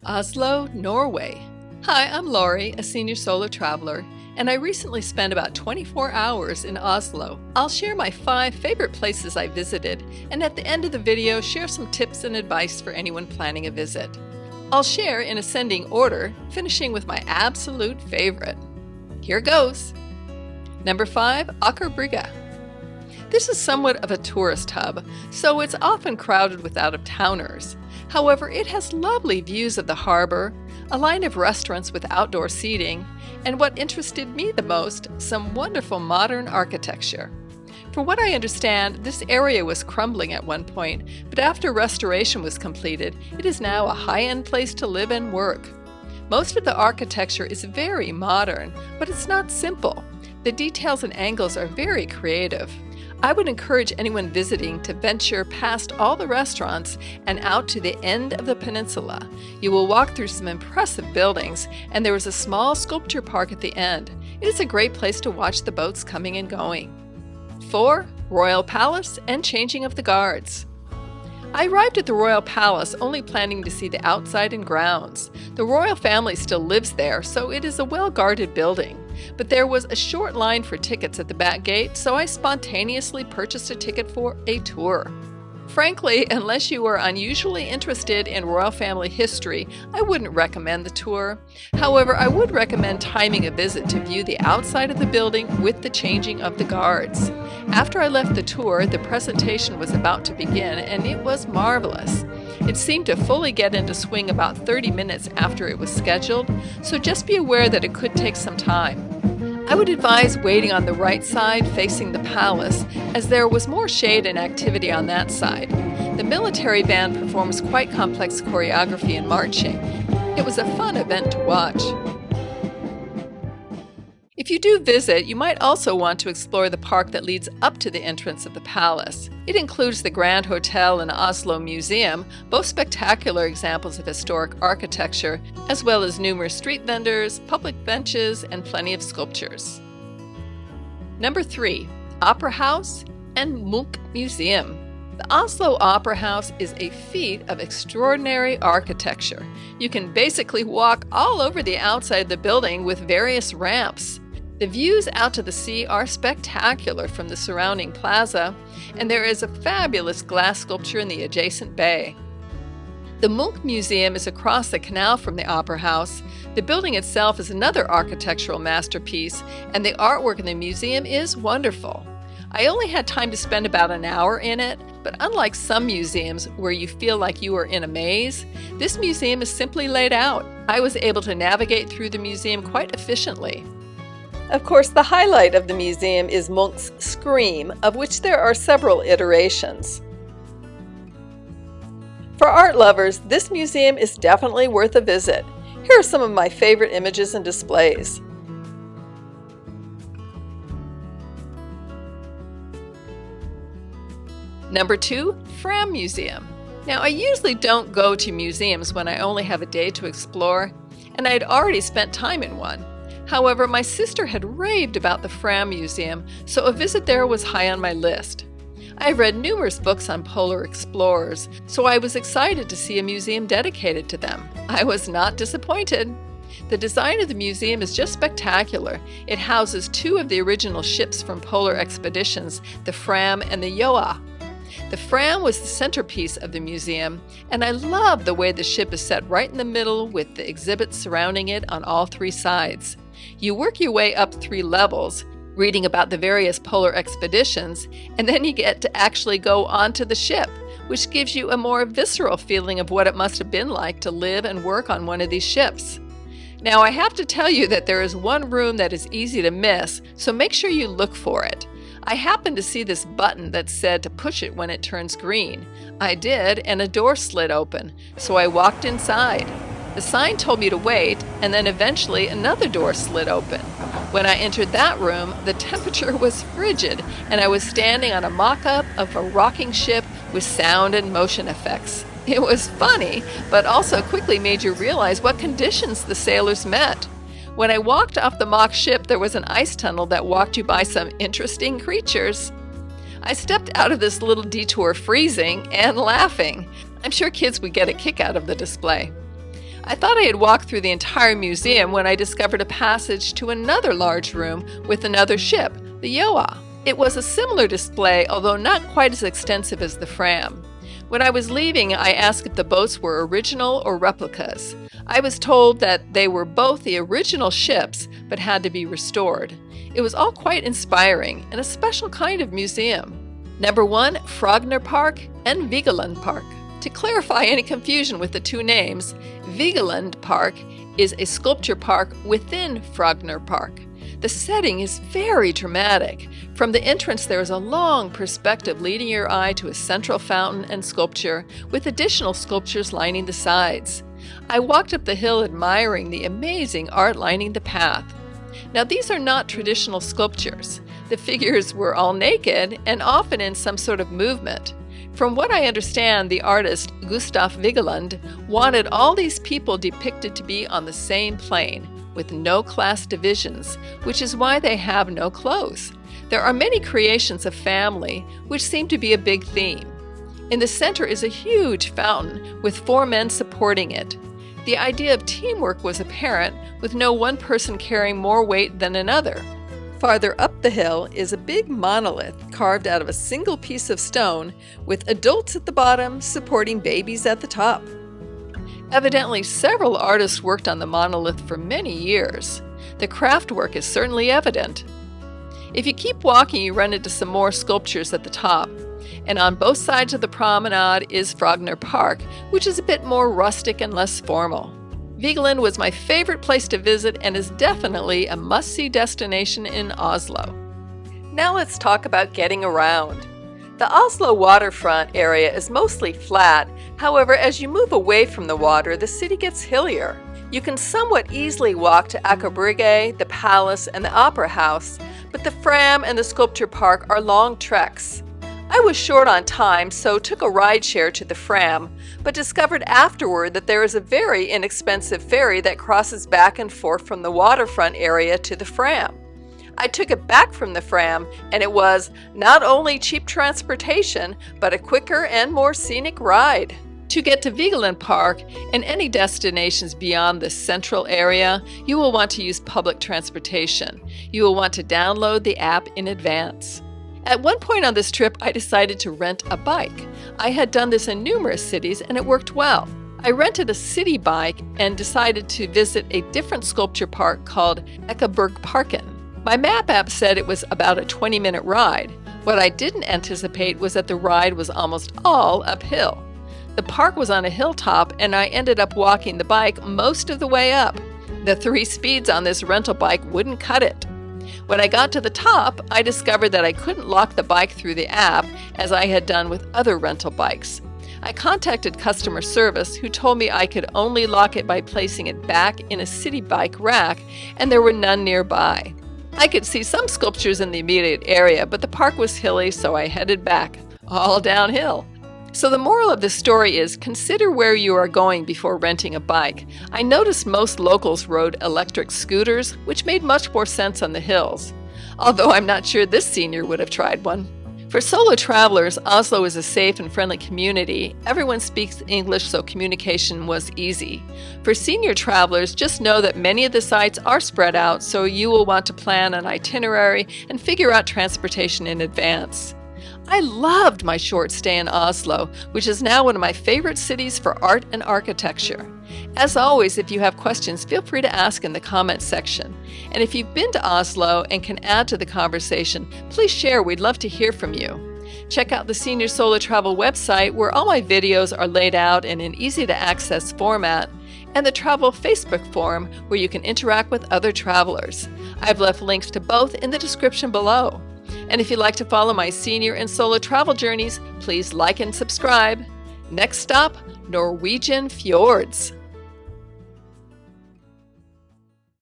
Oslo, Norway. Hi, I'm Laurie, a senior solo traveler, and I recently spent about 24 hours in Oslo. I'll share my 5 favorite places I visited, and at the end of the video, share some tips and advice for anyone planning a visit. I'll share in ascending order, finishing with my absolute favorite. Here goes! Number 5, Aker Brygge. This is somewhat of a tourist hub, so it's often crowded with out-of-towners. However, it has lovely views of the harbor, a line of restaurants with outdoor seating, and what interested me the most, some wonderful modern architecture. From what I understand, this area was crumbling at one point, but after restoration was completed, it is now a high-end place to live and work. Most of the architecture is very modern, but it's not simple. The details and angles are very creative. I would encourage anyone visiting to venture past all the restaurants and out to the end of the peninsula. You will walk through some impressive buildings, and there is a small sculpture park at the end. It is a great place to watch the boats coming and going. 4. Royal Palace and changing of the guards. I arrived at the Royal Palace only planning to see the outside and grounds. The royal family still lives there, so it is a well-guarded building. But there was a short line for tickets at the back gate, so I spontaneously purchased a ticket for a tour. Frankly, unless you are unusually interested in royal family history, I wouldn't recommend the tour. However, I would recommend timing a visit to view the outside of the building with the changing of the guards. After I left the tour, the presentation was about to begin, and it was marvelous. It seemed to fully get into swing about 30 minutes after it was scheduled, so just be aware that it could take some time. I would advise waiting on the right side facing the palace, as there was more shade and activity on that side. The military band performs quite complex choreography and marching. It was a fun event to watch. If you do visit, you might also want to explore the park that leads up to the entrance of the palace. It includes the Grand Hotel and Oslo Museum, both spectacular examples of historic architecture, as well as numerous street vendors, public benches, and plenty of sculptures. Number 3, Opera House and Munch Museum. The Oslo Opera House is a feat of extraordinary architecture. You can basically walk all over the outside of the building with various ramps. The views out to the sea are spectacular from the surrounding plaza, and there is a fabulous glass sculpture in the adjacent bay. The Munch Museum is across the canal from the Opera House. The building itself is another architectural masterpiece, and the artwork in the museum is wonderful. I only had time to spend about an hour in it, but unlike some museums where you feel like you are in a maze, this museum is simply laid out. I was able to navigate through the museum quite efficiently. Of course, the highlight of the museum is Munch's Scream, of which there are several iterations. For art lovers, this museum is definitely worth a visit. Here are some of my favorite images and displays. Number 2, Fram Museum. Now, I usually don't go to museums when I only have a day to explore, and I had already spent time in one. However, my sister had raved about the Fram Museum, so a visit there was high on my list. I've read numerous books on polar explorers, so I was excited to see a museum dedicated to them. I was not disappointed. The design of the museum is just spectacular. It houses 2 of the original ships from polar expeditions, the Fram and the Joa. The Fram was the centerpiece of the museum, and I love the way the ship is set right in the middle with the exhibits surrounding it on all 3 sides. You work your way up 3 levels, reading about the various polar expeditions, and then you get to actually go onto the ship, which gives you a more visceral feeling of what it must have been like to live and work on one of these ships. Now, I have to tell you that there is one room that is easy to miss, so make sure you look for it. I happened to see this button that said to push it when it turns green. I did, and a door slid open, so I walked inside. The sign told me to wait, and then eventually another door slid open. When I entered that room, the temperature was frigid, and I was standing on a mock-up of a rocking ship with sound and motion effects. It was funny, but also quickly made you realize what conditions the sailors met. When I walked off the mock ship, there was an ice tunnel that walked you by some interesting creatures. I stepped out of this little detour freezing and laughing. I'm sure kids would get a kick out of the display. I thought I had walked through the entire museum when I discovered a passage to another large room with another ship, the Joa. It was a similar display, although not quite as extensive as the Fram. When I was leaving, I asked if the boats were original or replicas. I was told that they were both the original ships, but had to be restored. It was all quite inspiring and a special kind of museum. Number 1, Frogner Park and Vigeland Park. To clarify any confusion with the two names, Vigeland Park is a sculpture park within Frogner Park. The setting is very dramatic. From the entrance, there is a long perspective leading your eye to a central fountain and sculpture, with additional sculptures lining the sides. I walked up the hill admiring the amazing art lining the path. Now, these are not traditional sculptures. The figures were all naked and often in some sort of movement. From what I understand, the artist Gustav Vigeland wanted all these people depicted to be on the same plane, with no class divisions, which is why they have no clothes. There are many creations of family, which seem to be a big theme. In the center is a huge fountain with 4 men supporting it. The idea of teamwork was apparent, with no one person carrying more weight than another. Farther up the hill is a big monolith carved out of a single piece of stone, with adults at the bottom supporting babies at the top. Evidently, several artists worked on the monolith for many years. The craft work is certainly evident. If you keep walking, you run into some more sculptures at the top. And on both sides of the promenade is Frogner Park, which is a bit more rustic and less formal. Vigeland was my favorite place to visit and is definitely a must-see destination in Oslo. Now let's talk about getting around. The Oslo waterfront area is mostly flat. However, as you move away from the water, the city gets hillier. You can somewhat easily walk to Aker Brygge, the palace, and the opera house, but the Fram and the sculpture park are long treks. I was short on time, so took a rideshare to the Fram, but discovered afterward that there is a very inexpensive ferry that crosses back and forth from the waterfront area to the Fram. I took it back from the Fram, and it was not only cheap transportation, but a quicker and more scenic ride. To get to Vigeland Park and any destinations beyond the central area, you will want to use public transportation. You will want to download the app in advance. At one point on this trip, I decided to rent a bike. I had done this in numerous cities and it worked well. I rented a city bike and decided to visit a different sculpture park called Ekebergparken. My map app said it was about a 20-minute ride. What I didn't anticipate was that the ride was almost all uphill. The park was on a hilltop and I ended up walking the bike most of the way up. The 3 speeds on this rental bike wouldn't cut it. When I got to the top, I discovered that I couldn't lock the bike through the app as I had done with other rental bikes. I contacted customer service, who told me I could only lock it by placing it back in a city bike rack, and there were none nearby. I could see some sculptures in the immediate area, but the park was hilly, so I headed back, all downhill. So the moral of the story is consider where you are going before renting a bike. I noticed most locals rode electric scooters, which made much more sense on the hills, although I'm not sure this senior would have tried one. For solo travelers, Oslo is a safe and friendly community. Everyone speaks English, so communication was easy. For senior travelers, just know that many of the sites are spread out, so you will want to plan an itinerary and figure out transportation in advance. I loved my short stay in Oslo, which is now one of my favorite cities for art and architecture. As always, if you have questions, feel free to ask in the comments section. And if you've been to Oslo and can add to the conversation, please share. We'd love to hear from you. Check out the Senior Solo Travel website, where all my videos are laid out in an easy-to-access format, and the Travel Facebook forum, where you can interact with other travelers. I've left links to both in the description below. And if you'd like to follow my senior and solo travel journeys, please like and subscribe. Next stop, Norwegian fjords.